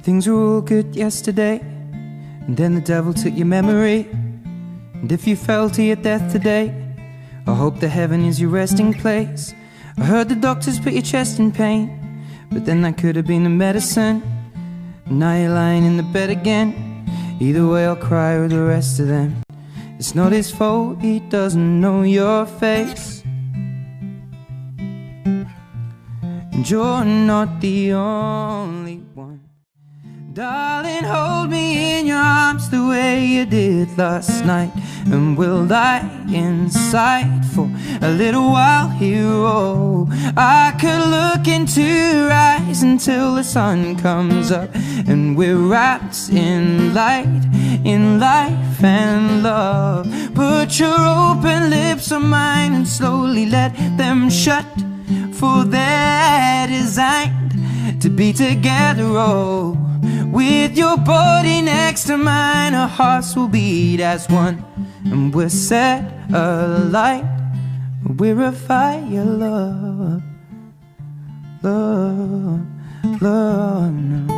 Things were all good yesterday, and then the devil took your memory. And if you fell to your death today, I hope that heaven is your resting place. I heard the doctors put your chest in pain, but then that could have been the medicine. And now you're lying in the bed again. Either way I'll cry with the rest of them. It's not his fault, he doesn't know your face. And you're not the only one. Darling, hold me in your arms the way you did last night, and we'll lie inside for a little while here. Oh, I could look into your eyes until the sun comes up, and we're wrapped in light, in life and love. Put your open lips on mine and slowly let them shut, for they're designed to be together. Oh, with your body next to mine, our hearts will beat as one, and we're set alight. We're a fire, love, love, love.